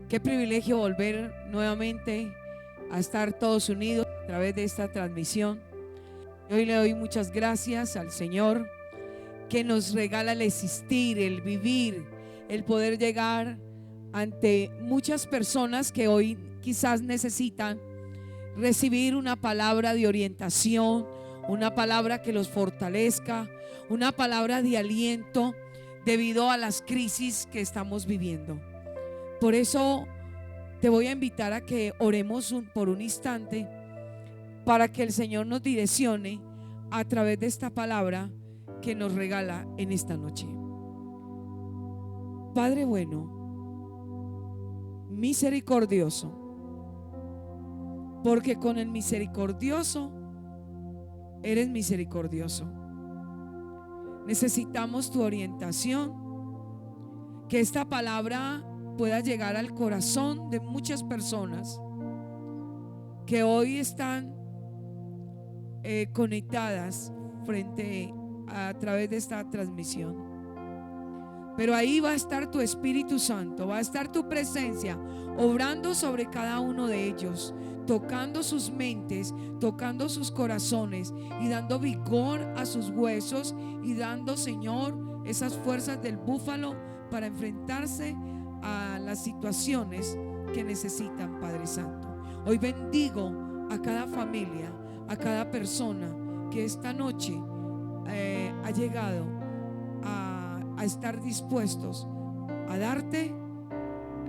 Qué privilegio volver nuevamente a estar todos unidos a través de esta transmisión. Hoy le doy muchas gracias al Señor que nos regala el existir, el vivir, el poder llegar ante muchas personas que hoy quizás necesitan recibir una palabra de orientación, una palabra que los fortalezca, una palabra de aliento debido a las crisis que estamos viviendo. Por eso te voy a invitar a que oremos por un instante para que el Señor nos direccione a través de esta palabra que nos regala en esta noche. Padre bueno, misericordioso, porque con el misericordioso eres misericordioso. Necesitamos tu orientación, que esta palabra pueda llegar al corazón de muchas personas que hoy están conectadas a través de esta transmisión. Pero ahí va a estar tu Espíritu Santo, va a estar tu presencia obrando sobre cada uno de ellos, tocando sus mentes, tocando sus corazones y dando vigor a sus huesos y dando, Señor, esas fuerzas del búfalo para enfrentarse a las situaciones que necesitan, Padre Santo. Hoy bendigo a cada familia, a cada persona que esta noche ha llegado a estar dispuestos a darte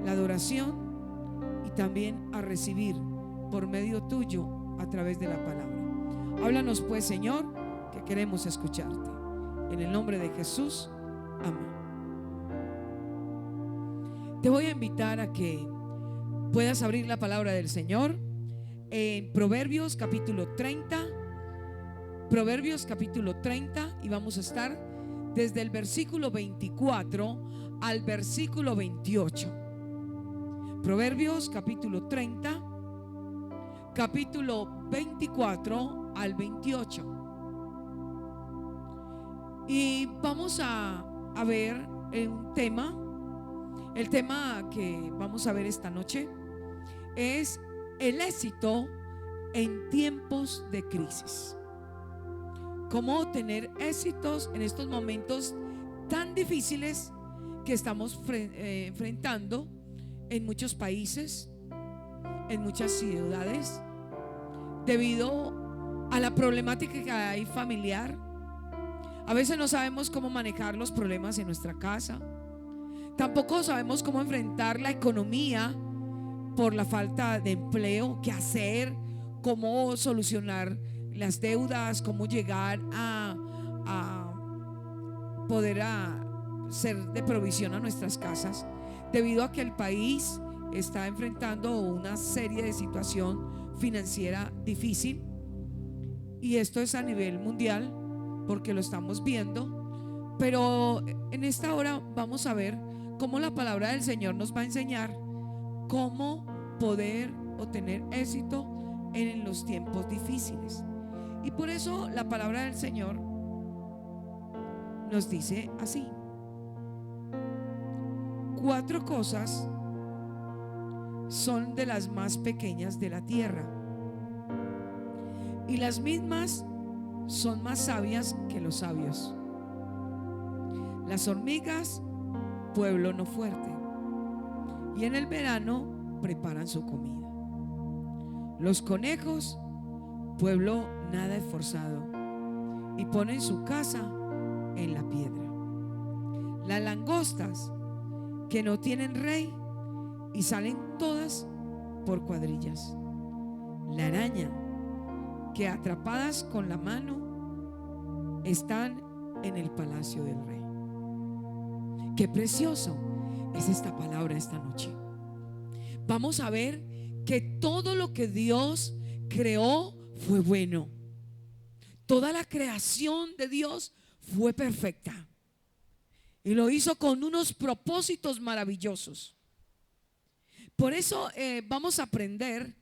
la adoración y también a recibir por medio tuyo a través de la palabra. Háblanos pues, Señor, que queremos escucharte. En el nombre de Jesús, amén. Te voy a invitar a que puedas abrir la palabra del Señor en Proverbios capítulo 30. Proverbios capítulo 30, y vamos a estar desde el versículo 24 al versículo 28. Proverbios capítulo 30, capítulo 24 al 28. Y vamos a ver un tema. El tema que vamos a ver esta noche es el éxito en tiempos de crisis. Cómo tener éxitos en estos momentos tan difíciles que estamos enfrentando en muchos países, en muchas ciudades, debido a la problemática que hay familiar. A veces no sabemos cómo manejar los problemas en nuestra casa. Tampoco sabemos cómo enfrentar la economía por la falta de empleo, qué hacer, cómo solucionar las deudas, cómo llegar a poder ser de provisión a nuestras casas, debido a que el país está enfrentando una serie de situación financiera difícil, y esto es a nivel mundial porque lo estamos viendo. Pero en esta hora vamos a ver cómo la palabra del Señor nos va a enseñar cómo poder obtener éxito en los tiempos difíciles. Y por eso la palabra del Señor nos dice así: 4 cosas son de las más pequeñas de la tierra, y las mismas son más sabias que los sabios. Las hormigas, pueblo no fuerte, y en el verano preparan su comida. Los conejos, pueblo nada esforzado, y ponen su casa en la piedra. Las langostas, que no tienen rey, y salen todas por cuadrillas. La araña, que atrapadas con la mano están en el palacio del rey. Qué precioso es esta palabra esta noche. Vamos a ver que todo lo que Dios creó fue bueno. Toda la creación de Dios fue perfecta, y lo hizo con unos propósitos maravillosos. Por eso vamos a aprender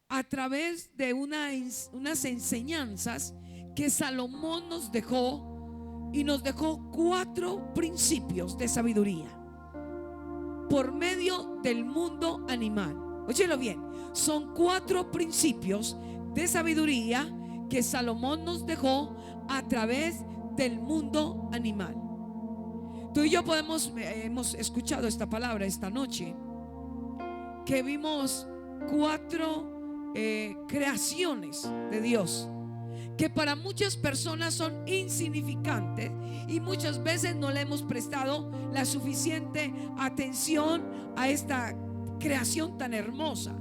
a través de unas enseñanzas que Salomón nos dejó, y nos dejó 4 principios de sabiduría. por medio del mundo animal. Óyelo bien, son 4 principios de sabiduría que Salomón nos dejó a través del mundo animal. Tú y yo hemos escuchado esta palabra esta noche, que vimos 4 creaciones de Dios que para muchas personas son insignificantes y muchas veces no le hemos prestado la suficiente atención a esta creación tan hermosa.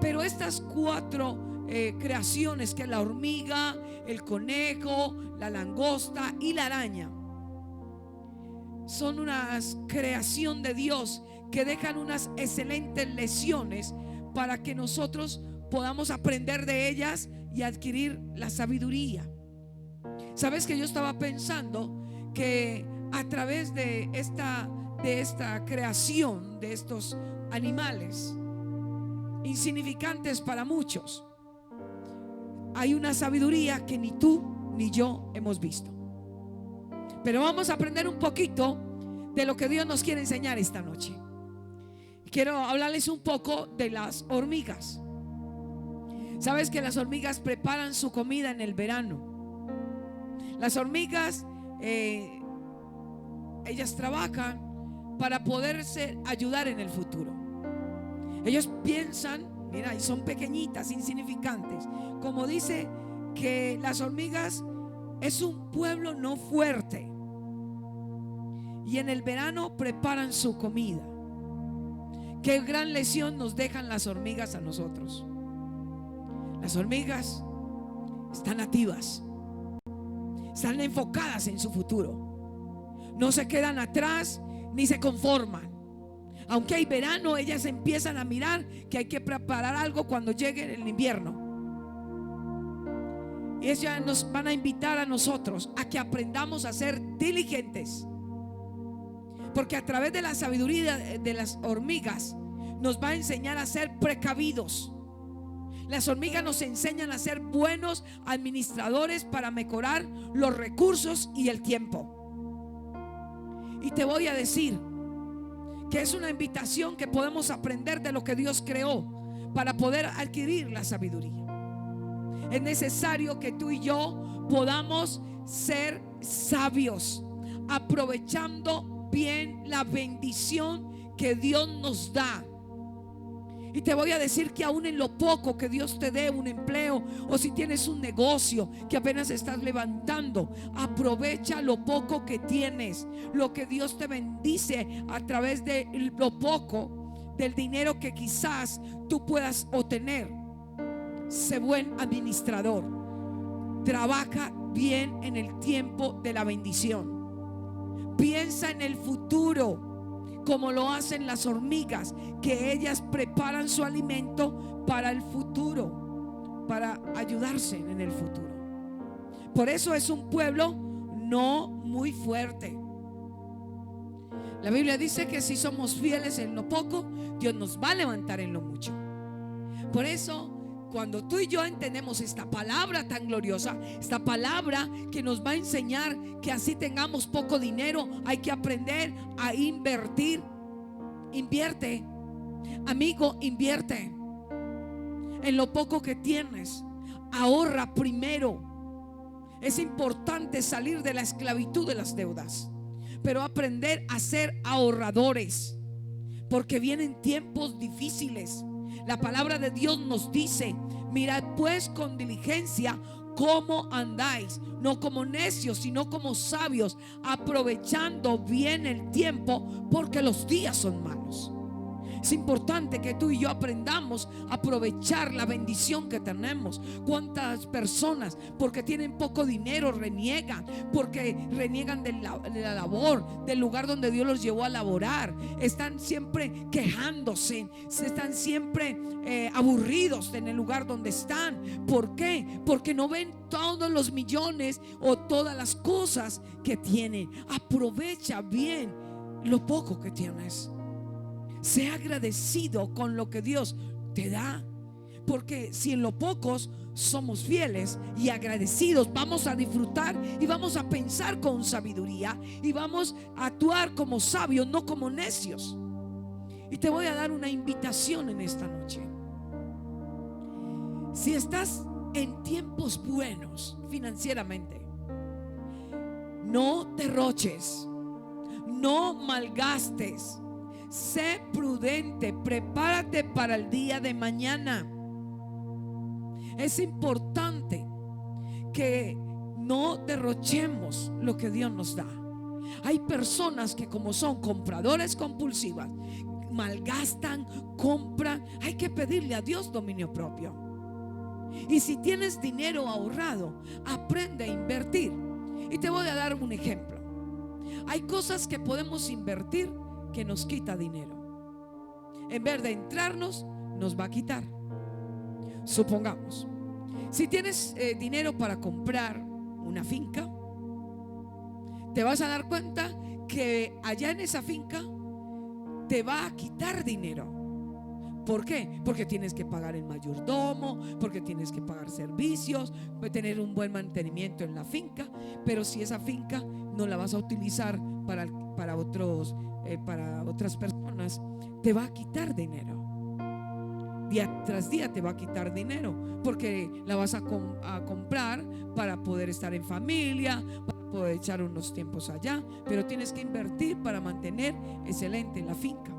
Pero estas 4 creaciones, que es la hormiga, el conejo, la langosta y la araña, son una creación de Dios que dejan unas excelentes lecciones para que nosotros podamos aprender de ellas y adquirir la sabiduría. Sabes que yo estaba pensando que a través de esta creación de estos animales insignificantes para muchos, hay una sabiduría que ni tú ni yo hemos visto. Pero vamos a aprender un poquito de lo que Dios nos quiere enseñar esta noche. Quiero hablarles un poco de las hormigas. Sabes que las hormigas preparan su comida en el verano. Las hormigas, ellas trabajan para poderse ayudar en el futuro. Ellos piensan, mira, y son pequeñitas, insignificantes. Como dice que las hormigas es un pueblo no fuerte, y en el verano preparan su comida. Qué gran lección nos dejan las hormigas a nosotros. Las hormigas están activas, están enfocadas en su futuro, no se quedan atrás ni se conforman. Aunque hay verano, ellas empiezan a mirar que hay que preparar algo cuando llegue el invierno. Y ellas nos van a invitar a nosotros a que aprendamos a ser diligentes, porque a través de la sabiduría de las hormigas nos va a enseñar a ser precavidos. Las hormigas nos enseñan a ser buenos administradores para mejorar los recursos y el tiempo. Y te voy a decir que es una invitación que podemos aprender de lo que Dios creó para poder adquirir la sabiduría. Es necesario que tú y yo podamos ser sabios, aprovechando bien la bendición que Dios nos da. Y te voy a decir que aún en lo poco que Dios te dé, un empleo, o si tienes un negocio que apenas estás levantando, aprovecha lo poco que tienes, lo que Dios te bendice a través de lo poco del dinero que quizás tú puedas obtener. Sé buen administrador, trabaja bien en el tiempo de la bendición, piensa en el futuro, como lo hacen las hormigas, que ellas preparan su alimento para el futuro, para ayudarse en el futuro. Por eso es un pueblo no muy fuerte. La Biblia dice que si somos fieles en lo poco, Dios nos va a levantar en lo mucho. Por eso, cuando tú y yo entendemos esta palabra tan gloriosa, esta palabra que nos va a enseñar que así tengamos poco dinero, hay que aprender a invertir. Invierte, amigo, invierte en lo poco que tienes. Ahorra primero. Es importante salir de la esclavitud de las deudas, pero aprender a ser ahorradores, porque vienen tiempos difíciles. La palabra de Dios nos dice: mirad pues con diligencia cómo andáis, no como necios, sino como sabios, aprovechando bien el tiempo, porque los días son malos. Es importante que tú y yo aprendamos a aprovechar la bendición que tenemos. Cuántas personas, porque tienen poco dinero, reniegan, porque reniegan de la labor, del lugar donde Dios los llevó a laborar. Están siempre quejándose, están siempre aburridos en el lugar donde están. ¿Por qué? Porque no ven todos los millones o todas las cosas que tienen. Aprovecha bien lo poco que tienes. Sea agradecido con lo que Dios te da, porque si en lo pocos somos fieles y agradecidos, vamos a disfrutar y vamos a pensar con sabiduría y vamos a actuar como sabios, no como necios. Y te voy a dar una invitación en esta noche. Si estás en tiempos buenos financieramente, no derroches, no malgastes, sé prudente, prepárate para el día de mañana. Es importante que no derrochemos lo que Dios nos da. Hay personas que, como son compradoras compulsivas, malgastan, compran. Hay que pedirle a Dios dominio propio. Y si tienes dinero ahorrado, aprende a invertir. Y te voy a dar un ejemplo. Hay cosas que podemos invertir que nos quita dinero. En vez de entrarnos, nos va a quitar. Supongamos, si tienes dinero para comprar una finca, te vas a dar cuenta que allá en esa finca te va a quitar dinero. ¿Por qué? Porque tienes que pagar el mayordomo, porque tienes que pagar servicios, tener un buen mantenimiento en la finca. Pero si esa finca no la vas a utilizar para otras personas, te va a quitar dinero. Día tras día te va a quitar dinero, porque la vas a comprar para poder estar en familia, para poder echar unos tiempos allá. Pero tienes que invertir para mantener excelente la finca.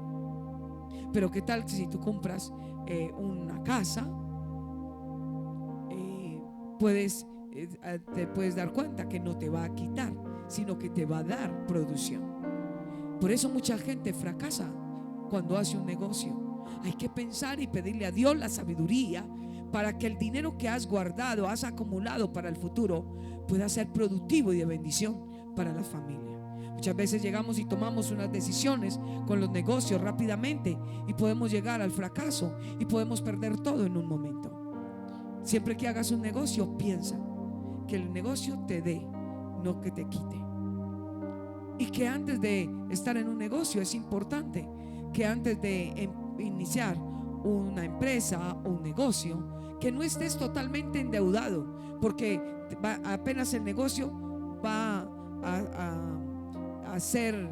Pero qué tal si tú compras una casa, te puedes dar cuenta que no te va a quitar, sino que te va a dar producción. Por eso mucha gente fracasa cuando hace un negocio. Hay que pensar y pedirle a Dios la sabiduría para que el dinero que has guardado, has acumulado para el futuro, pueda ser productivo y de bendición para la familia. Muchas veces llegamos y tomamos unas decisiones con los negocios rápidamente y podemos llegar al fracaso y podemos perder todo en un momento. Siempre que hagas un negocio, piensa que el negocio te dé, no que te quite. Y que antes de estar en un negocio, es importante que antes de iniciar una empresa o un negocio, que no estés totalmente endeudado, porque apenas el negocio va a ser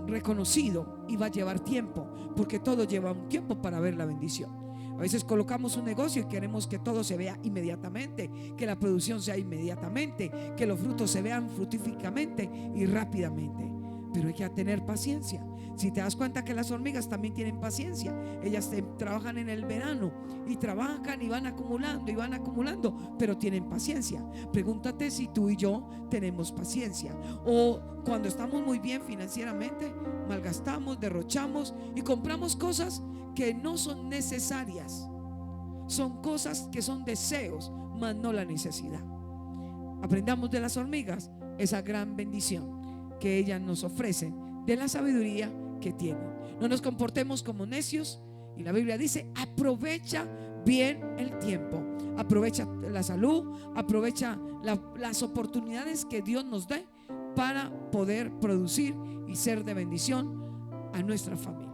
reconocido y va a llevar tiempo, porque todo lleva un tiempo para ver la bendición. A veces colocamos un negocio y queremos que todo se vea inmediatamente, que la producción sea inmediatamente, que los frutos se vean fructíferamente y rápidamente. Pero hay que tener paciencia. Si te das cuenta que las hormigas también tienen paciencia, ellas trabajan en el verano y trabajan y van acumulando, pero tienen paciencia. Pregúntate si tú y yo tenemos paciencia, o cuando estamos muy bien financieramente, malgastamos, derrochamos y compramos cosas que no son necesarias. Son cosas que son deseos, mas no la necesidad. Aprendamos de las hormigas esa gran bendición que ellas nos ofrecen, de la sabiduría que tienen. No nos comportemos como necios. Y la Biblia dice: aprovecha bien el tiempo, aprovecha la salud, aprovecha las oportunidades que Dios nos dé para poder producir y ser de bendición a nuestra familia.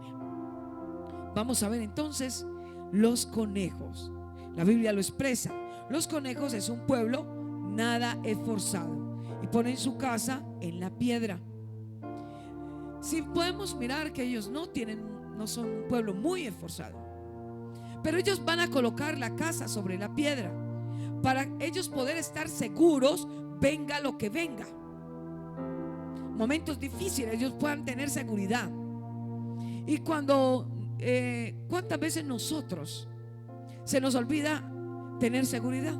Vamos a ver entonces los conejos. La Biblia lo expresa: los conejos es un pueblo nada esforzado y ponen su casa en la piedra. Si podemos mirar que ellos no son un pueblo muy esforzado, pero ellos van a colocar la casa sobre la piedra para ellos poder estar seguros, venga lo que venga. Momentos difíciles, ellos puedan tener seguridad. Y ¿cuántas veces nosotros se nos olvida tener seguridad?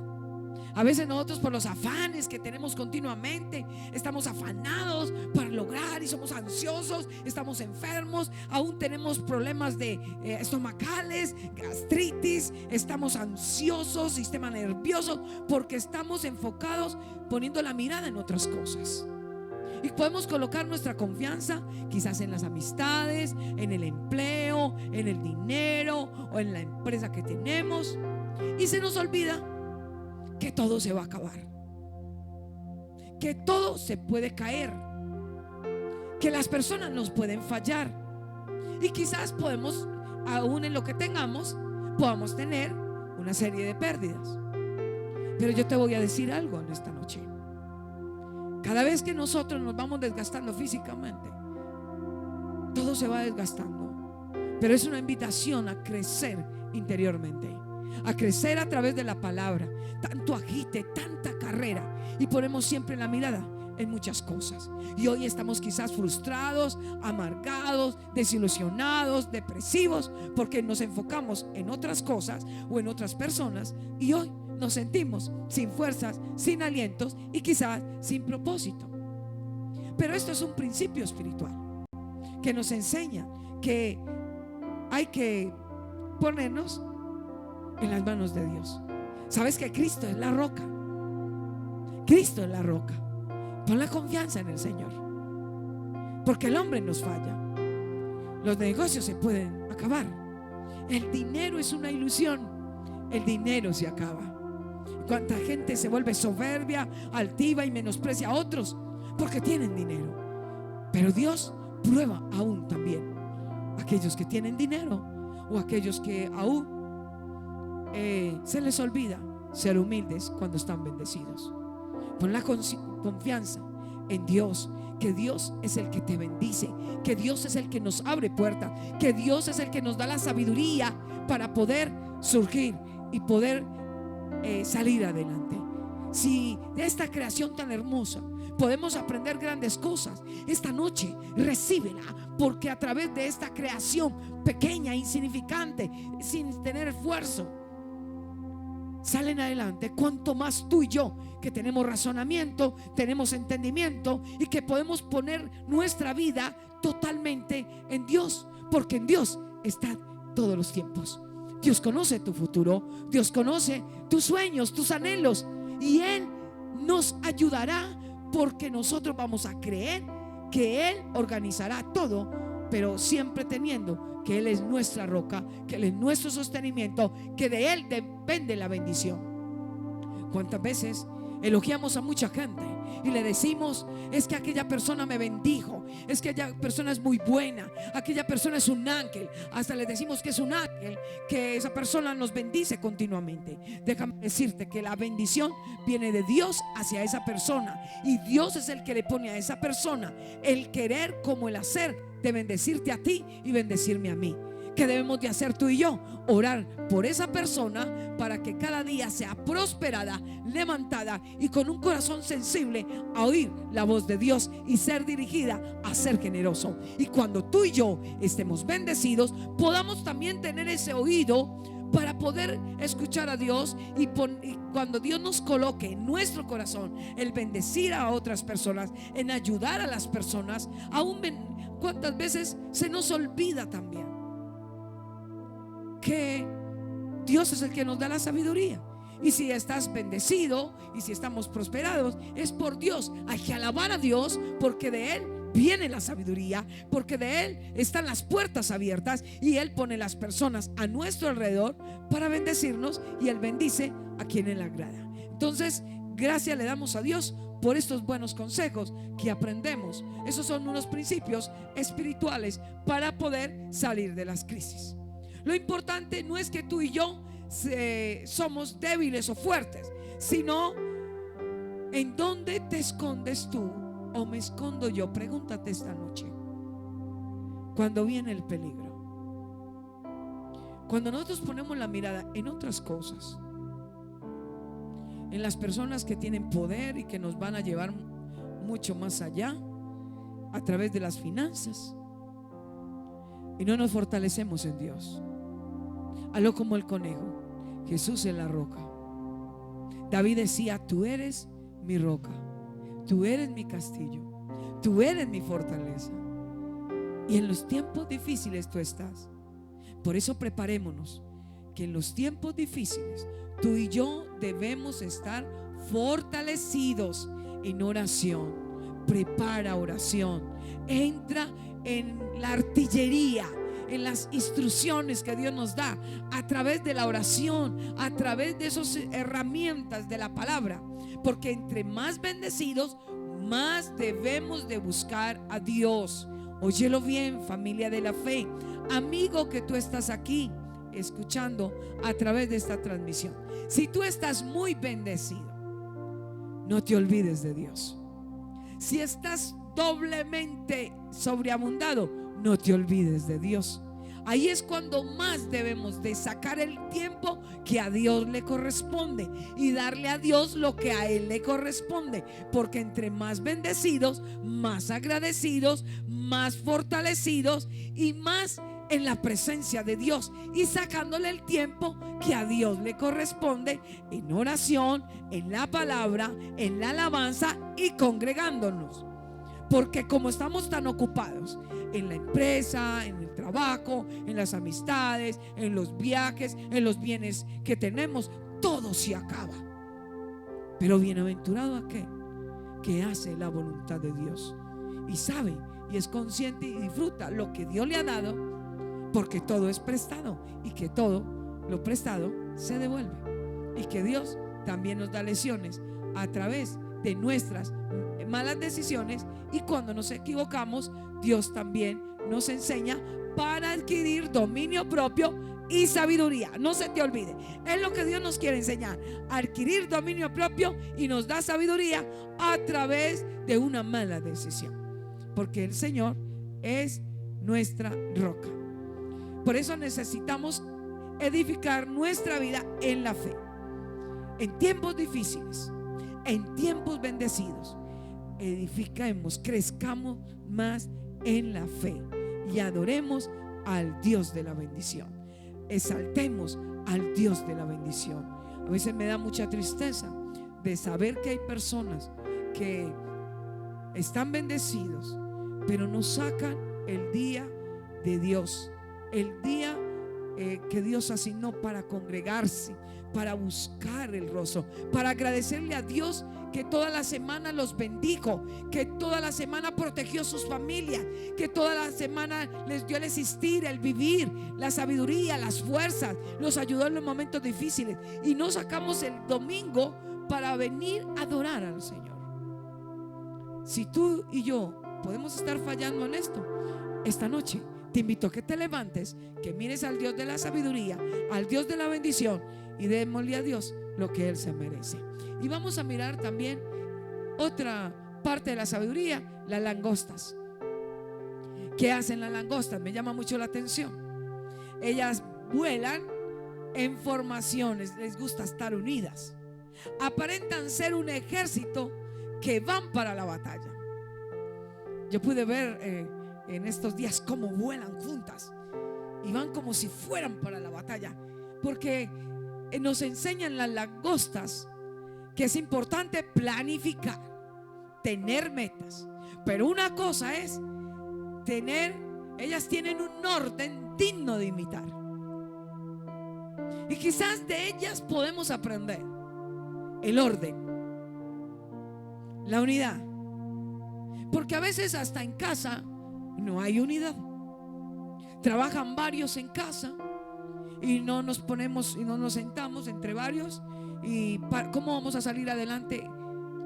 A veces nosotros, por los afanes que tenemos continuamente, estamos afanados para lograr y somos ansiosos, estamos enfermos, aún tenemos problemas de estomacales, gastritis, estamos ansiosos, sistema nervioso, porque estamos enfocados poniendo la mirada en otras cosas. Y podemos colocar nuestra confianza quizás en las amistades, en el empleo, en el dinero o en la empresa que tenemos, y se nos olvida que todo se va a acabar, que todo se puede caer, que las personas nos pueden fallar, y quizás podemos, aún en lo que tengamos, podamos tener una serie de pérdidas. Pero yo te voy a decir algo en esta noche: cada vez que nosotros nos vamos desgastando físicamente, todo se va desgastando. pero es una invitación a crecer interiormente, a crecer a través de la palabra. Tanto agite, tanta carrera, y ponemos siempre la mirada en muchas cosas, y hoy estamos quizás frustrados, amargados, desilusionados, depresivos, porque nos enfocamos en otras cosas o en otras personas, y hoy nos sentimos sin fuerzas, sin alientos y quizás sin propósito. Pero esto es un principio espiritual que nos enseña que hay que ponernos en las manos de Dios. Sabes que Cristo es la roca. Cristo es la roca. Pon la confianza en el Señor, porque el hombre nos falla. Los negocios se pueden acabar. El dinero es una ilusión. El dinero se acaba. Cuánta gente se vuelve soberbia, altiva y menosprecia a otros porque tienen dinero. Pero Dios prueba aún también aquellos que tienen dinero, o aquellos que aún se les olvida ser humildes cuando están bendecidos. Pon la confianza en Dios, que Dios es el que te bendice, que Dios es el que nos abre puertas, que Dios es el que nos da la sabiduría para poder surgir y poder salir adelante. Si de esta creación tan hermosa podemos aprender grandes cosas, esta noche recíbela, porque a través de esta creación pequeña, insignificante, sin tener esfuerzo, salen adelante. Cuanto más tú y yo, que tenemos razonamiento, tenemos entendimiento, y que podemos poner nuestra vida totalmente en Dios, porque en Dios están todos los tiempos. Dios conoce tu futuro, Dios conoce tus sueños, tus anhelos, y Él nos ayudará, porque nosotros vamos a creer que Él organizará todo, pero siempre teniendo que Él es nuestra roca, que Él es nuestro sostenimiento, que de Él depende la bendición. ¿Cuántas veces elogiamos a mucha gente y le decimos: es que aquella persona me bendijo, es que aquella persona es muy buena, aquella persona es un ángel? Hasta le decimos que es un ángel, que esa persona nos bendice continuamente. Déjame decirte que la bendición viene de Dios hacia esa persona, y Dios es el que le pone a esa persona el querer como el hacer de bendecirte a ti y bendecirme a mí. ¿Qué debemos de hacer tú y yo? Orar por esa persona para que cada día sea prosperada, levantada y con un corazón sensible a oír la voz de Dios y ser dirigida a ser generoso. Y cuando tú y yo estemos bendecidos, podamos también tener ese oído para poder escuchar a Dios, y cuando Dios nos coloque en nuestro corazón el bendecir a otras personas, en ayudar a las personas, aún cuántas veces se nos olvida también que Dios es el que nos da la sabiduría. Y si estás bendecido y si estamos prosperados, es por Dios. Hay que alabar a Dios, porque de Él viene la sabiduría, porque de Él están las puertas abiertas, y Él pone las personas a nuestro alrededor para bendecirnos, y Él bendice a quien Él agrada. Entonces, gracias le damos a Dios por estos buenos consejos que aprendemos. Esos son unos principios espirituales para poder salir de las crisis. Lo importante no es que tú y yo somos débiles o fuertes, sino en dónde te escondes tú o me escondo yo. Pregúntate esta noche, cuando viene el peligro, cuando nosotros ponemos la mirada en otras cosas, en las personas que tienen poder y que nos van a llevar mucho más allá a través de las finanzas, y no nos fortalecemos en Dios. Hazlo como el conejo. Jesús es la roca. David decía: tú eres mi roca, tú eres mi castillo, tú eres mi fortaleza, y en los tiempos difíciles tú estás. Por eso preparémonos, que en los tiempos difíciles tú y yo debemos estar fortalecidos en oración. Prepara oración, entra en la artillería, en las instrucciones que Dios nos da a través de la oración, a través de esas herramientas de la palabra, porque entre más bendecidos, más debemos de buscar a Dios. Óyelo bien, familia de la fe, amigo que tú estás aquí escuchando a través de esta transmisión. Si tú estás muy bendecido, no te olvides de Dios. Si estás doblemente sobreabundado, no te olvides de Dios. Ahí es cuando más debemos de sacar el tiempo que a Dios le corresponde y darle a Dios lo que a Él le corresponde, porque entre más bendecidos, más agradecidos, más fortalecidos y más en la presencia de Dios, y sacándole el tiempo que a Dios le corresponde en oración, en la palabra, en la alabanza y congregándonos. Porque como estamos tan ocupados en la empresa, en el trabajo, en las amistades, en los viajes, en los bienes que tenemos, todo se acaba. Pero bienaventurado aquel que hace la voluntad de Dios y sabe y es consciente y disfruta lo que Dios le ha dado, porque todo es prestado y que todo lo prestado se devuelve, y que Dios también nos da lecciones a través de nuestras malas decisiones, y cuando nos equivocamos Dios también nos enseña para adquirir dominio propio y sabiduría. No se te olvide, es lo que Dios nos quiere enseñar: adquirir dominio propio, y nos da sabiduría a través de una mala decisión, porque el Señor es nuestra roca. Por eso necesitamos edificar nuestra vida en la fe. En tiempos difíciles, en tiempos bendecidos, edifiquemos, crezcamos más en la fe y adoremos al Dios de la bendición. Exaltemos al Dios de la bendición. A veces me da mucha tristeza de saber que hay personas que están bendecidos, pero no sacan el día de Dios, el día que Dios asignó para congregarse, para buscar el rostro, para agradecerle a Dios que toda la semana los bendijo, que toda la semana protegió sus familias, que toda la semana les dio el existir, el vivir, la sabiduría, las fuerzas, los ayudó en los momentos difíciles, y no sacamos el domingo para venir a adorar al Señor. Si tú y yo podemos estar fallando en esto, esta noche te invito a que te levantes, que mires al Dios de la sabiduría, al Dios de la bendición, y démosle a Dios lo que Él se merece. Y vamos a mirar también otra parte de la sabiduría: las langostas. ¿Qué hacen las langostas? Me llama mucho la atención. Ellas vuelan en formaciones, les gusta estar unidas, aparentan ser un ejército que van para la batalla. Yo pude ver en estos días cómo vuelan juntas y van como si fueran para la batalla, porque nos enseñan las langostas que es importante planificar, tener metas, pero una cosa es ellas tienen un orden digno de imitar, y quizás de ellas podemos aprender el orden, la unidad, porque a veces hasta en casa no hay unidad. Trabajan varios en casa y no nos ponemos y no nos sentamos entre varios, y ¿cómo vamos a salir adelante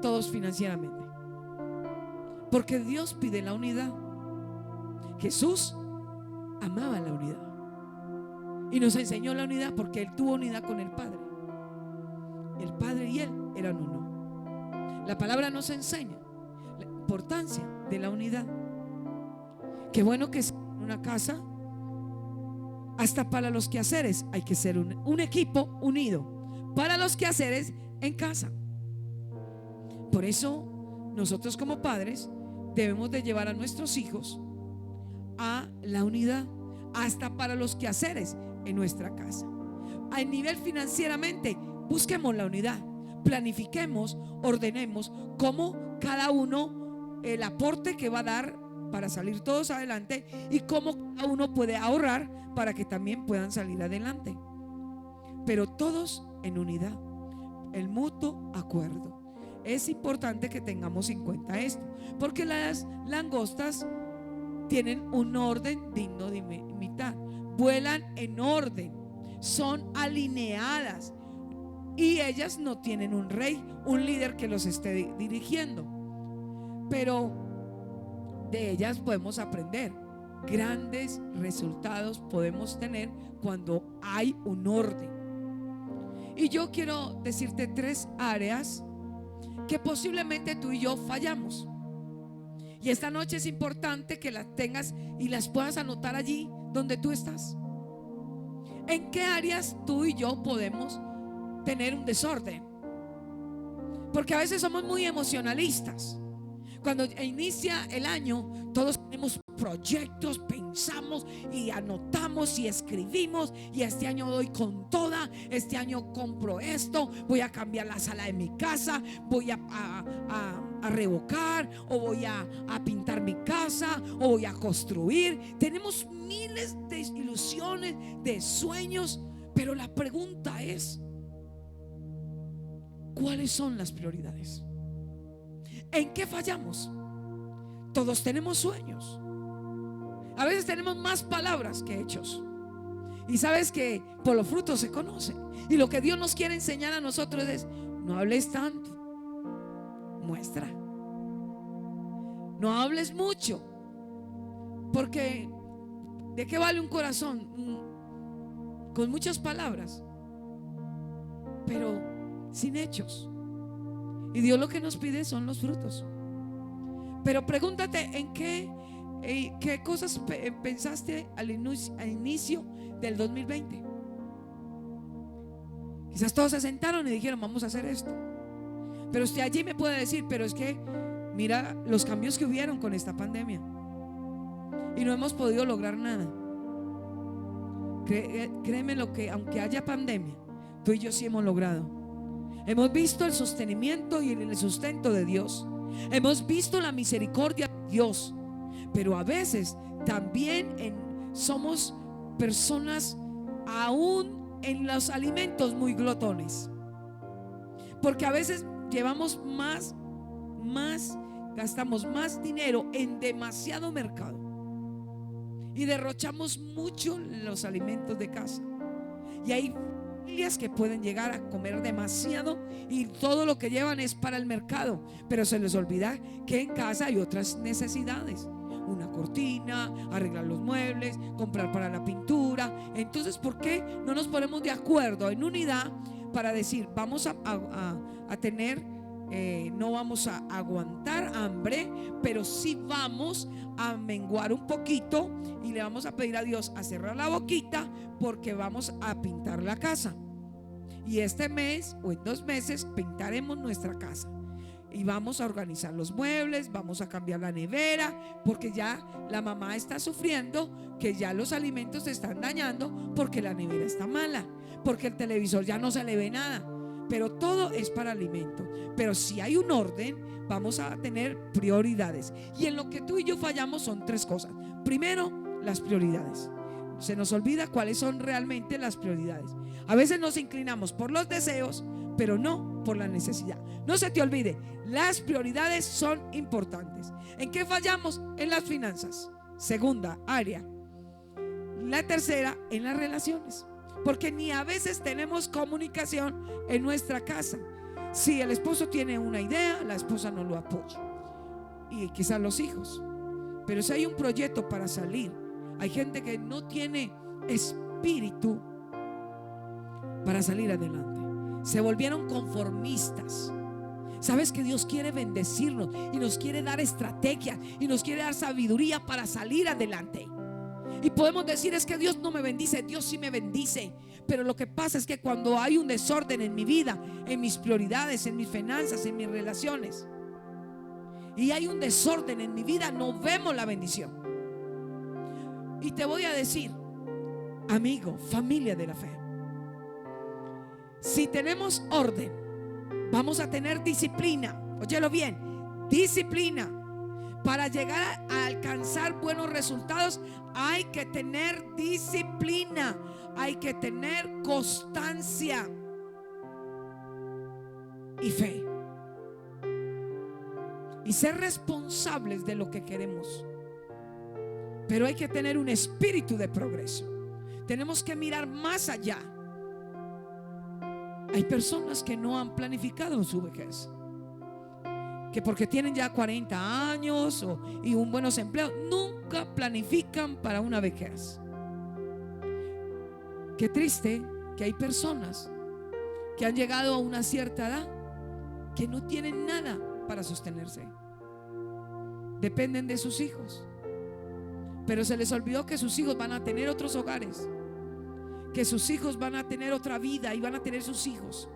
todos financieramente? Porque Dios pide la unidad. Jesús amaba la unidad y nos enseñó la unidad porque Él tuvo unidad con el Padre. El Padre y Él eran uno. La palabra nos enseña la importancia de la unidad. Qué bueno que es una casa. Hasta para los quehaceres hay que ser un equipo unido para los quehaceres en casa. Por eso nosotros como padres debemos de llevar a nuestros hijos a la unidad, hasta para los quehaceres en nuestra casa. A nivel financieramente, busquemos la unidad, planifiquemos, ordenemos cómo cada uno el aporte que va a dar para salir todos adelante, y cómo cada uno puede ahorrar para que también puedan salir adelante, pero todos en unidad, el mutuo acuerdo. Es importante que tengamos en cuenta esto, porque las langostas tienen un orden digno de imitar, vuelan en orden, son alineadas, y ellas no tienen un rey, un líder que los esté dirigiendo, pero de ellas podemos aprender. Grandes resultados podemos tener cuando hay un orden. Y yo quiero decirte 3 áreas que posiblemente tú y yo fallamos. Y esta noche es importante que las tengas y las puedas anotar allí donde tú estás? ¿En qué áreas tú y yo podemos tener un desorden? Porque a veces somos muy emocionalistas. Cuando inicia el año, todos tenemos proyectos, pensamos y anotamos y escribimos, y este año doy con toda, este año compro esto, voy a cambiar la sala de mi casa, voy a revocar, o voy a pintar mi casa, o voy a construir. Tenemos miles de ilusiones, de sueños, pero la pregunta es: ¿cuáles son las prioridades? ¿En qué fallamos? Todos tenemos sueños. A veces tenemos más palabras que hechos. Y sabes que por los frutos se conocen. Y lo que Dios nos quiere enseñar a nosotros es: no hables tanto, muestra. No hables mucho, porque ¿de qué vale un corazón con muchas palabras, pero sin hechos? Y Dios lo que nos pide son los frutos. Pero pregúntate en qué cosas pensaste al inicio del 2020. Quizás todos se sentaron y dijeron: vamos a hacer esto. Pero usted allí me puede decir: pero es que mira los cambios que hubieron con esta pandemia y no hemos podido lograr nada. Créeme lo que aunque haya pandemia, tú y yo sí hemos logrado. Hemos visto el sostenimiento y el sustento de Dios. Hemos visto la misericordia de Dios. Pero a veces también somos personas aún en los alimentos muy glotones. Porque a veces llevamos gastamos más dinero en demasiado mercado y derrochamos mucho los alimentos de casa. Y hay familias que pueden llegar a comer demasiado y todo lo que llevan es para el mercado, pero se les olvida que en casa hay otras necesidades: una cortina, arreglar los muebles, comprar para la pintura. Entonces, ¿por qué no nos ponemos de acuerdo en unidad para decir: vamos a tener, no vamos a aguantar hambre, pero sí vamos a menguar un poquito y le vamos a pedir a Dios a cerrar la boquita, porque vamos a pintar la casa? Y este mes o en 2 meses pintaremos nuestra casa y vamos a organizar los muebles, vamos a cambiar la nevera, porque ya la mamá está sufriendo que ya los alimentos se están dañando, porque la nevera está mala, porque el televisor ya no se le ve nada. Pero todo es para alimento. Pero si hay un orden, vamos a tener prioridades. Y en lo que tú y yo fallamos son 3 cosas. Primero, las prioridades. Se nos olvida cuáles son realmente las prioridades. A veces nos inclinamos por los deseos, pero no por la necesidad. No se te olvide, las prioridades son importantes. ¿En qué fallamos? En las finanzas. Segunda área. La tercera, en las relaciones. Porque ni a veces tenemos comunicación en nuestra casa. Si el esposo tiene una idea, la esposa no lo apoya, y quizás los hijos. Pero si hay un proyecto para salir, hay gente que no tiene espíritu para salir adelante. Se volvieron conformistas. Sabes que Dios quiere bendecirnos y nos quiere dar estrategia y nos quiere dar sabiduría para salir adelante. Y podemos decir: es que Dios no me bendice. Dios sí me bendice. Pero lo que pasa es que cuando hay un desorden en mi vida, en mis prioridades, en mis finanzas, en mis relaciones, y hay un desorden en mi vida, no vemos la bendición. Y te voy a decir, amigo, familia de la fe, si tenemos orden, vamos a tener disciplina. Óyelo bien, disciplina. Para llegar a alcanzar buenos resultados hay que tener disciplina, hay que tener constancia y fe, y ser responsables de lo que queremos. Pero hay que tener un espíritu de progreso. Tenemos que mirar más allá. Hay personas que no han planificado su vejez, que porque tienen ya 40 años y un buenos empleos, nunca planifican para una vejez. Qué triste que hay personas que han llegado a una cierta edad que no tienen nada para sostenerse. Dependen de sus hijos, pero se les olvidó que sus hijos van a tener otros hogares, que sus hijos van a tener otra vida y van a tener sus hijos.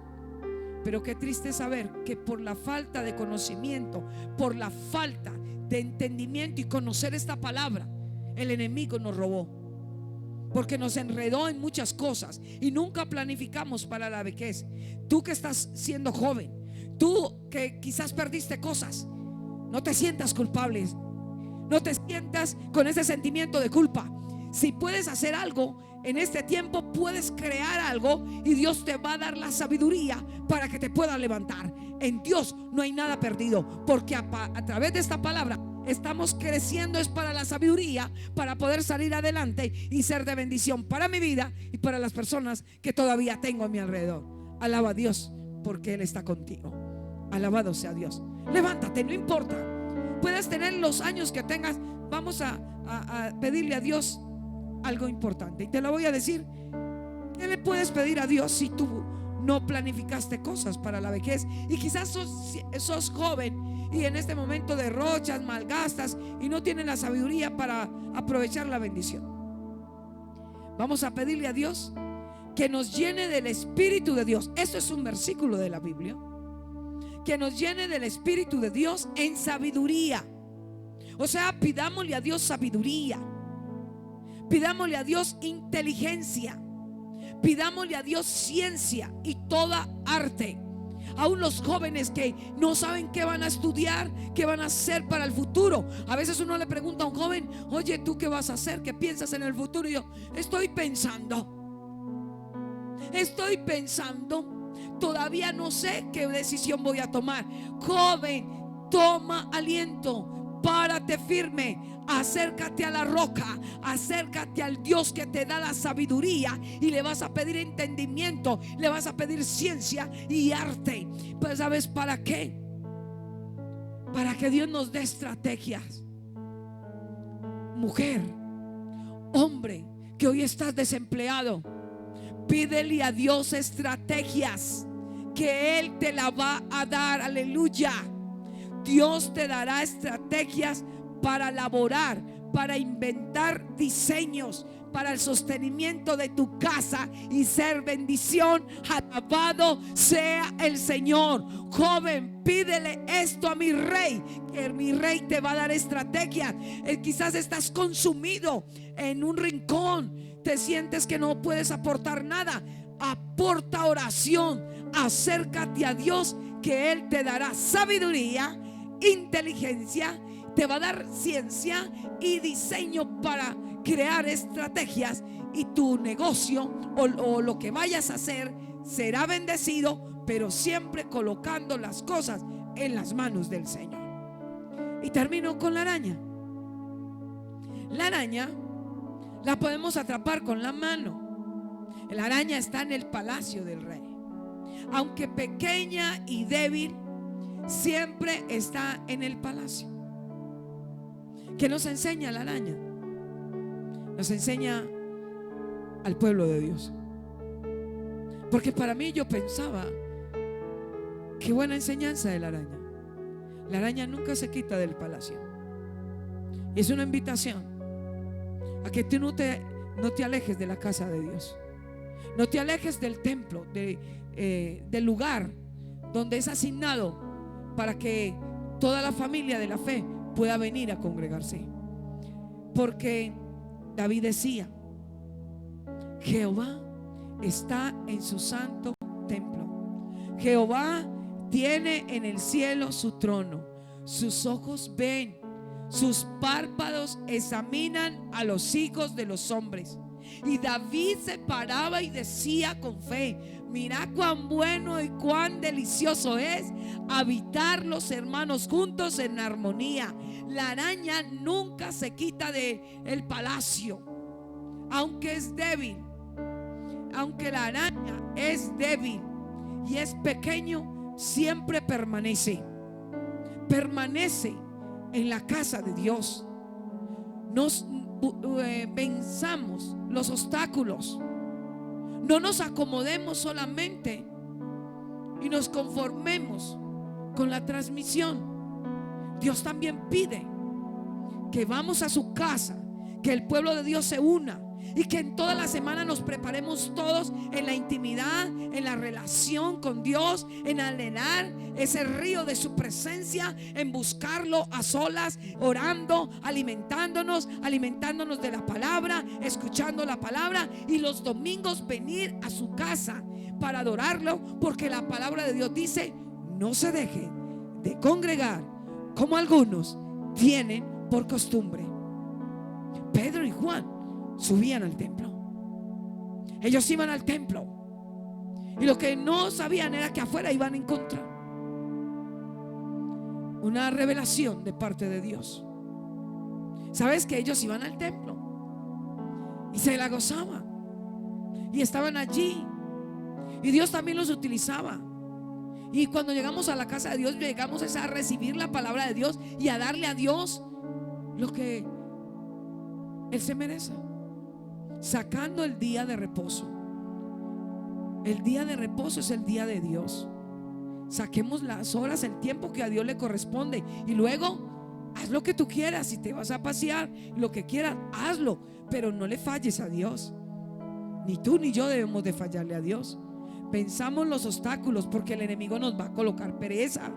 Pero qué triste saber que por la falta de conocimiento, por la falta de entendimiento y conocer esta palabra, el enemigo nos robó, porque nos enredó en muchas cosas y nunca planificamos para la vejez. Tú que estás siendo joven, tú que quizás perdiste cosas, no te sientas culpable, no te sientas con ese sentimiento de culpa. Si puedes hacer algo en este tiempo, puedes crear algo y Dios te va a dar la sabiduría para que te puedas levantar. En Dios no hay nada perdido, porque a través de esta palabra estamos creciendo. Es para la sabiduría, para poder salir adelante y ser de bendición para mi vida y para las personas que todavía tengo a mi alrededor. Alaba a Dios porque Él está contigo. Alabado sea Dios. Levántate, no importa, puedes tener los años que tengas. Vamos a pedirle a Dios algo importante, y te lo voy a decir. ¿Qué le puedes pedir a Dios si tú no planificaste cosas para la vejez? Y quizás sos joven y en este momento derrochas, malgastas y no tienes la sabiduría para aprovechar la bendición. Vamos a pedirle a Dios que nos llene del Espíritu de Dios. Esto es un versículo de la Biblia. Que nos llene del Espíritu de Dios en sabiduría. O sea, pidámosle a Dios sabiduría, pidámosle a Dios inteligencia, pidámosle a Dios ciencia y toda arte. Aún los jóvenes que no saben qué van a estudiar, qué van a hacer para el futuro. A veces uno le pregunta a un joven: oye, ¿tú qué vas a hacer? ¿Qué piensas en el futuro? Y yo: estoy pensando, todavía no sé qué decisión voy a tomar. Joven, toma aliento, párate firme, acércate a la roca, acércate al Dios que te da la sabiduría, y le vas a pedir entendimiento, le vas a pedir ciencia y arte. Pues ¿sabes para qué? Para que Dios nos dé estrategias. Mujer, hombre, que hoy estás desempleado, pídele a Dios estrategias, que Él te la va a dar. Aleluya. Dios te dará estrategias para laborar, para inventar diseños, para el sostenimiento de tu casa y ser bendición. Alabado sea el Señor. Joven, pídele esto a mi rey, que mi rey te va a dar estrategias. Quizás estás consumido en un rincón, te sientes que no puedes aportar nada. Aporta oración, acércate a Dios, que Él te dará sabiduría, inteligencia, te va a dar ciencia y diseño para crear estrategias, y tu negocio o lo que vayas a hacer será bendecido, pero siempre colocando las cosas en las manos del Señor. Y termino con la araña. La araña la podemos atrapar con la mano. La araña está en el palacio del rey. Aunque pequeña y débil, siempre está en el palacio. ¿Qué nos enseña la araña? Nos enseña al pueblo de Dios. Porque para mí, yo pensaba: qué buena enseñanza de la araña. La araña nunca se quita del palacio. Y es una invitación a que tú no te alejes de la casa de Dios. No te alejes del templo, del lugar donde es asignado para que toda la familia de la fe pueda venir a congregarse. Porque David decía: Jehová está en su santo templo. Jehová tiene en el cielo su trono. Sus ojos ven, sus párpados examinan a los hijos de los hombres. Y David se paraba y decía con fe: mira cuán bueno y cuán delicioso es habitar los hermanos juntos en armonía. La araña nunca se quita del palacio, aunque es débil. Aunque la araña es débil y es pequeño, siempre permanece en la casa de Dios. Nos venzamos los obstáculos. No nos acomodemos solamente y nos conformemos con la transmisión. Dios también pide que vamos a su casa, que el pueblo de Dios se una y que en toda la semana nos preparemos todos en la intimidad, en la relación con Dios, en anhelar ese río de su presencia, en buscarlo a solas, orando, alimentándonos de la palabra, escuchando la palabra, y los domingos venir a su casa para adorarlo, porque la palabra de Dios dice: no se deje de congregar como algunos tienen por costumbre. Pedro y Juan subían al templo. Ellos iban al templo, y lo que no sabían era que afuera iban a encontrar una revelación de parte de Dios. Sabes que ellos iban al templo y se la gozaban y estaban allí, y Dios también los utilizaba. Y cuando llegamos a la casa de Dios, llegamos a recibir la palabra de Dios y a darle a Dios lo que Él se merece, sacando el día de reposo. El día de reposo es el día de Dios. Saquemos las horas, el tiempo que a Dios le corresponde, y luego haz lo que tú quieras. Si te vas a pasear, lo que quieras, hazlo, pero no le falles a Dios. Ni tú ni yo debemos de fallarle a Dios. Pensamos los obstáculos, porque el enemigo nos va a colocar pereza,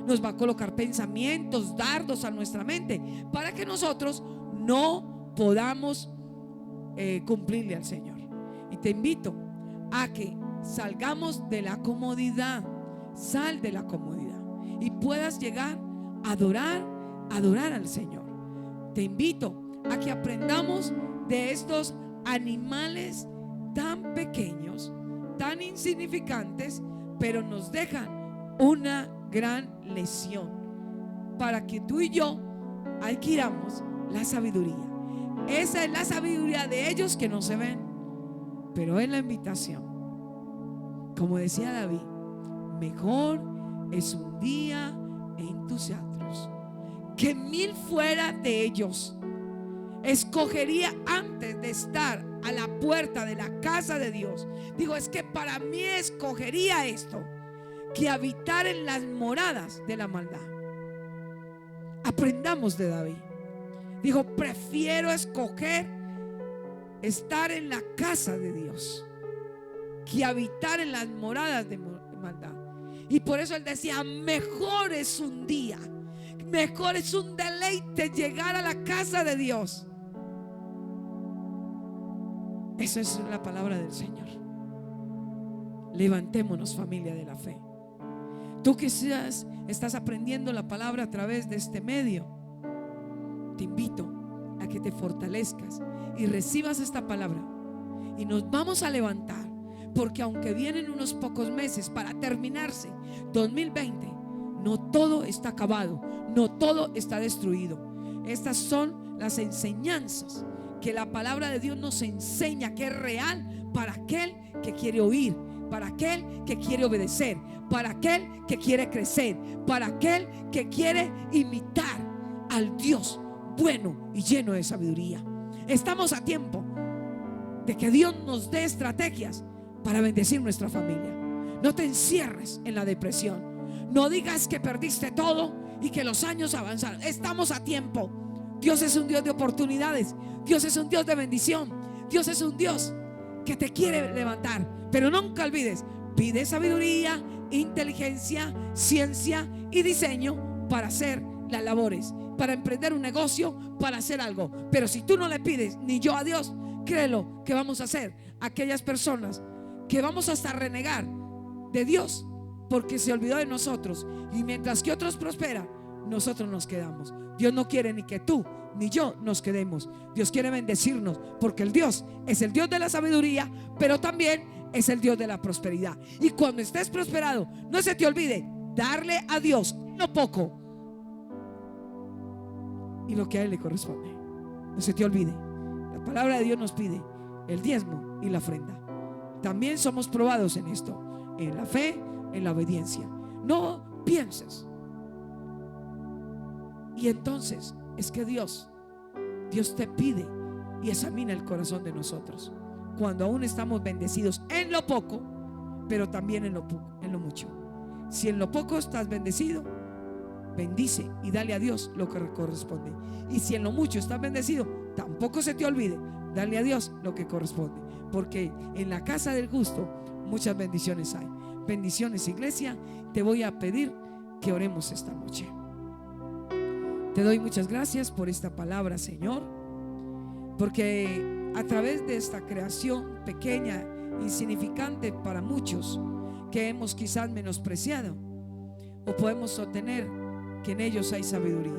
nos va a colocar pensamientos, dardos a nuestra mente, para que nosotros no podamos cumplirle al Señor. Y te invito a que salgamos de la comodidad. Sal de la comodidad y puedas llegar a adorar al Señor. Te invito a que aprendamos de estos animales tan pequeños, tan insignificantes, pero nos dejan una gran lección para que tú y yo adquiramos la sabiduría. Esa es la sabiduría de ellos, que no se ven, pero es la invitación. Como decía David: mejor es un día en tus atrios que 1000 fuera de ellos. Escogería antes de estar a la puerta de la casa de Dios. Digo, es que para mí escogería esto, que habitar en las moradas de la maldad. Aprendamos de David. Dijo: prefiero escoger estar en la casa de Dios que habitar en las moradas de maldad. Y por eso él decía: mejor es un día, mejor es un deleite llegar a la casa de Dios. Esa es la palabra del Señor. Levantémonos, familia de la fe. Tú quizás estás aprendiendo la palabra a través de este medio. Te invito a que te fortalezcas y recibas esta palabra, y nos vamos a levantar, porque aunque vienen unos pocos meses para terminarse 2020, no todo está acabado, no todo está destruido. Estas son las enseñanzas que la palabra de Dios nos enseña, que es real para aquel que quiere oír, para aquel que quiere obedecer, para aquel que quiere crecer, para aquel que quiere imitar al Dios bueno y lleno de sabiduría. Estamos a tiempo de que Dios nos dé estrategias para bendecir nuestra familia. No te encierres en la depresión. No digas que perdiste todo y que los años avanzaron. Estamos a tiempo. Dios es un Dios de oportunidades. Dios es un Dios de bendición. Dios es un Dios que te quiere levantar. Pero nunca olvides: pide sabiduría, inteligencia, ciencia y diseño para hacer las labores, para emprender un negocio, para hacer algo. Pero si tú no le pides, ni yo, a Dios, créelo que vamos a ser aquellas personas que vamos hasta renegar de Dios porque se olvidó de nosotros, y mientras que otros prosperan, nosotros nos quedamos. Dios no quiere ni que tú ni yo nos quedemos. Dios quiere bendecirnos, porque el Dios es el Dios de la sabiduría, pero también es el Dios de la prosperidad. Y cuando estés prosperado, no se te olvide darle a Dios lo poco y lo que a Él le corresponde. No se te olvide, la palabra de Dios nos pide el diezmo y la ofrenda. También somos probados en esto, en la fe, en la obediencia. No pienses. Y entonces es que Dios te pide y examina el corazón de nosotros cuando aún estamos bendecidos en lo poco, pero también en lo mucho. Si en lo poco estás bendecido, bendice y dale a Dios lo que corresponde. Y si en lo mucho estás bendecido, tampoco se te olvide darle a Dios lo que corresponde, porque en la casa del justo muchas bendiciones hay. Bendiciones, iglesia. Te voy a pedir que oremos esta noche. Te doy muchas gracias por esta palabra, Señor, porque a través de esta creación pequeña, insignificante para muchos, que hemos quizás menospreciado, o podemos sostener que en ellos hay sabiduría,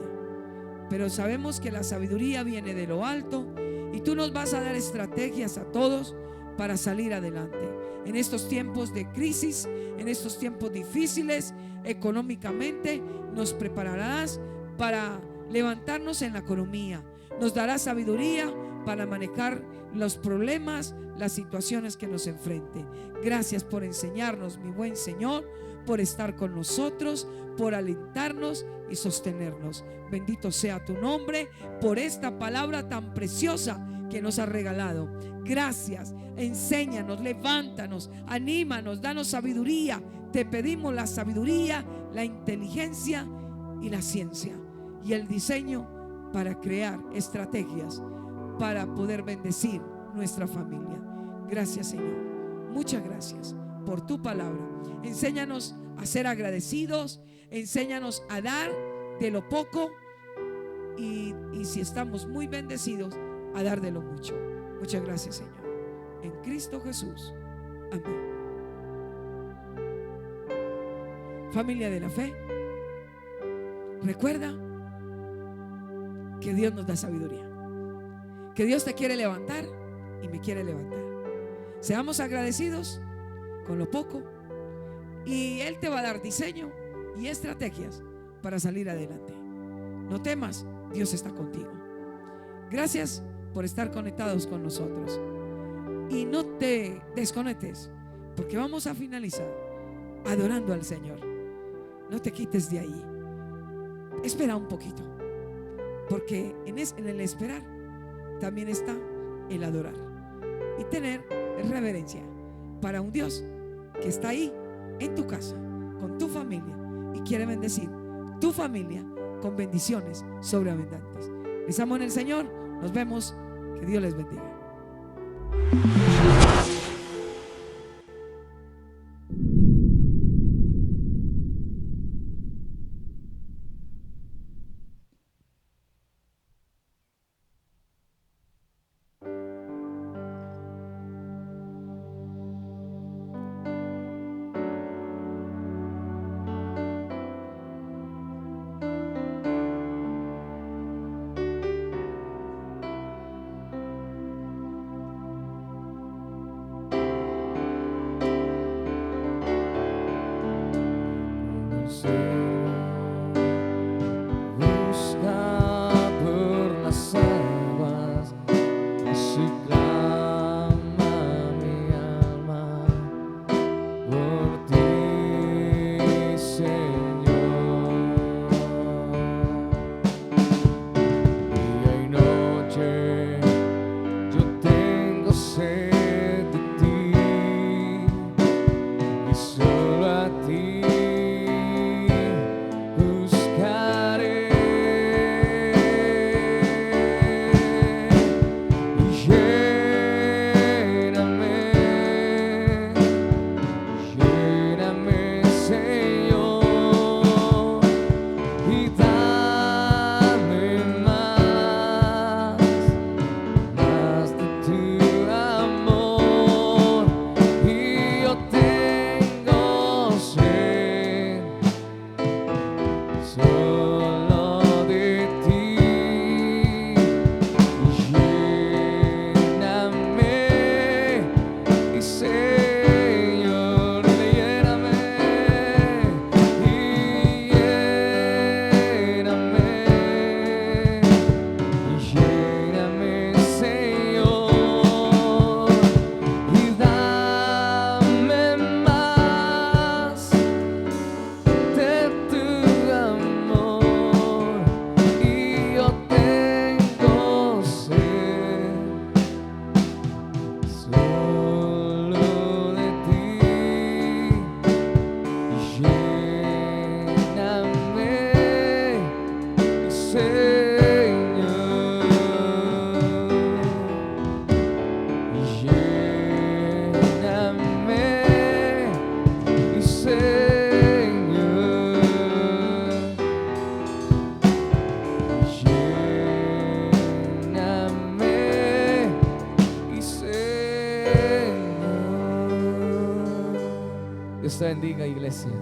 pero sabemos que la sabiduría viene de lo alto, y tú nos vas a dar estrategias a todos para salir adelante en estos tiempos de crisis, en estos tiempos difíciles económicamente. Nos prepararás para levantarnos en la economía, nos darás sabiduría para manejar los problemas, las situaciones que nos enfrenten. Gracias por enseñarnos, mi buen Señor, por estar con nosotros, por alentarnos y sostenernos. Bendito sea tu nombre por esta palabra tan preciosa que nos ha regalado. Gracias. Enséñanos, levántanos, anímanos, danos sabiduría. Te pedimos la sabiduría, la inteligencia y la ciencia y el diseño para crear estrategias para poder bendecir nuestra familia. Gracias, Señor. Muchas gracias por tu palabra. Enséñanos a ser agradecidos, enséñanos a dar de lo poco, y si estamos muy bendecidos, a dar de lo mucho. Muchas gracias, Señor. En Cristo Jesús. Amén. Familia de la fe, recuerda que Dios nos da sabiduría, que Dios te quiere levantar y me quiere levantar. Seamos agradecidos con lo poco, y Él te va a dar diseño y estrategias para salir adelante. No temas, Dios está contigo. Gracias por estar conectados con nosotros, y no te desconectes, porque vamos a finalizar adorando al Señor. No te quites de ahí. Espera un poquito, porque en el esperar también está el adorar y tener reverencia para un Dios que está ahí en tu casa, con tu familia, y quiere bendecir tu familia con bendiciones sobreabundantes. Les amo en el Señor. Nos vemos. Que Dios les bendiga. Dios te bendiga, iglesia.